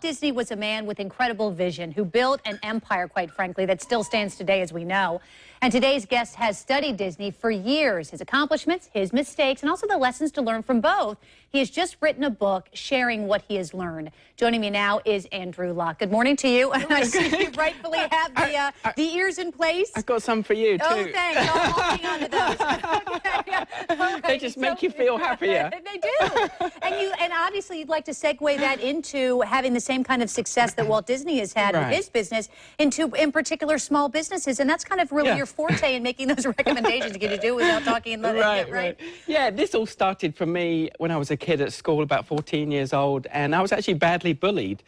Walt Disney was a man with incredible vision who built an empire, quite frankly, that still stands today, as we know. And today's guest has studied Disney for years, his accomplishments, his mistakes, and also the lessons to learn from both. He has just written a book sharing what he has learned. Joining me now is Andrew Locke. Good morning to you. I see you rightfully have the ears in place. I've got some for you, too. Oh, thanks. I'll hang on to those. Okay. Right. They just make you feel happier. They do. And obviously you'd like to segue that into having the same kind of success that Walt Disney has had with his business into, in particular, small businesses. And that's kind of really your forte in making those recommendations. Can you do it without talking and letting it, right? Yeah, this all started for me when I was a kid at school, about 14 years old, and I was actually badly bullied.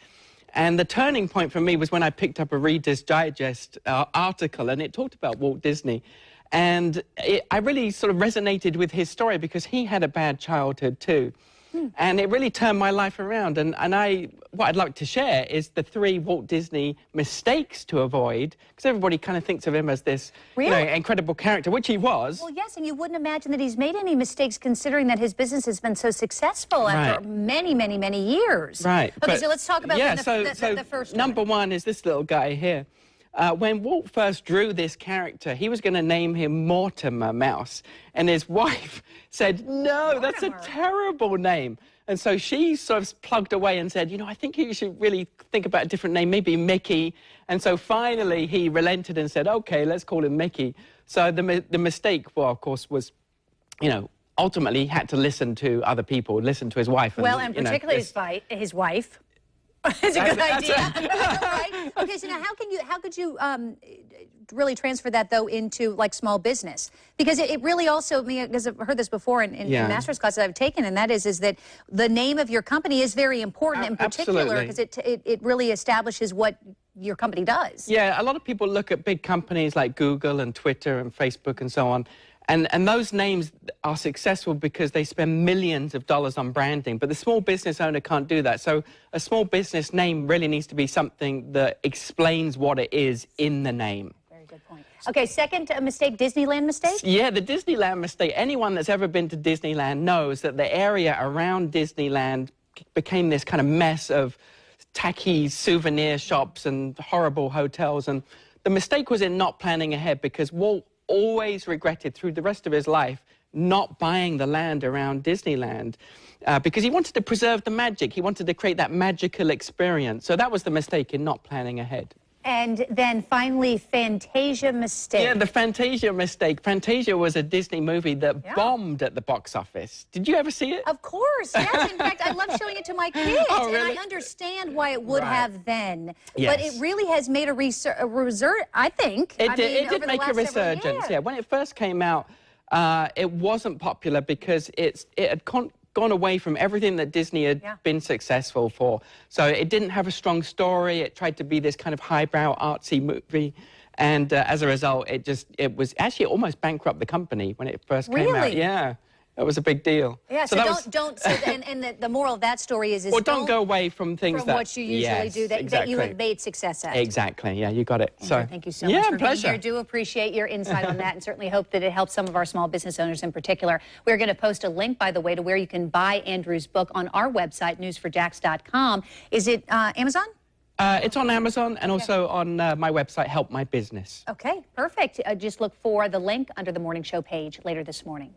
And the turning point for me was when I picked up a Reader's Digest article, and it talked about Walt Disney. And I really sort of resonated with his story because he had a bad childhood too. And it really turned my life around. And what I'd like to share is the 3 Walt Disney mistakes to avoid, because everybody kind of thinks of him as this incredible character, which he was. Well, yes, and you wouldn't imagine that he's made any mistakes considering that his business has been so successful after many, many, many years. Right. Okay, so let's talk about the first one. Number 1 is this little guy here. When Walt first drew this character, he was going to name him Mortimer Mouse. And his wife said, no, that's a terrible name. And so she sort of plugged away and said, you know, I think you should really think about a different name, maybe Mickey. And so finally he relented and said, okay, let's call him Mickey. So the mistake, well, of course, was, you know, ultimately he had to listen to other people, listen to his wife. Well, and particularly his wife. It's a good idea. Right? Okay, so now how could you really transfer that, though, into, like, small business? Because it really also, because I've heard this before in master's classes I've taken, and that is that the name of your company is very important in particular because it really establishes what your company does. Yeah, a lot of people look at big companies like Google and Twitter and Facebook and so on, and those names are successful because they spend millions of dollars on branding, but the small business owner can't do that. So a small business name really needs to be something that explains what it is in the name. Very good point. Okay, second mistake, Disneyland mistake? Yeah, the Disneyland mistake. Anyone that's ever been to Disneyland knows that the area around Disneyland became this kind of mess of tacky souvenir shops and horrible hotels. And the mistake was in not planning ahead, because Walt always regretted through the rest of his life not buying the land around Disneyland because he wanted to preserve the magic. He wanted to create that magical experience. So that was the mistake in not planning ahead. And then finally, Fantasia mistake. Yeah, the Fantasia mistake. Fantasia was a Disney movie that bombed at the box office. Did you ever see it? Of course, yes. In fact, I love showing it to my kids. Oh, really? And I understand why it would have then. Yes. But it really has made a resurgence, I think. It did make a resurgence, yeah. When it first came out, it wasn't popular because it had gone away from everything that Disney had been successful for. So it didn't have a strong story. It tried to be this kind of highbrow, artsy movie. And as a result, it was actually almost bankrupt the company when it first came out. Yeah. It was a big deal. Yeah, so the moral of that story is well, don't go away from things from what you usually do that you have made success at. Exactly, yeah, you got it. So thank you so much for being here. I do appreciate your insight on that and certainly hope that it helps some of our small business owners in particular. We're going to post a link, by the way, to where you can buy Andrew's book on our website, newsforjax.com. Is it Amazon? It's on Amazon and also on my website, Help My Business. Okay, perfect. Just look for the link under the Morning Show page later this morning.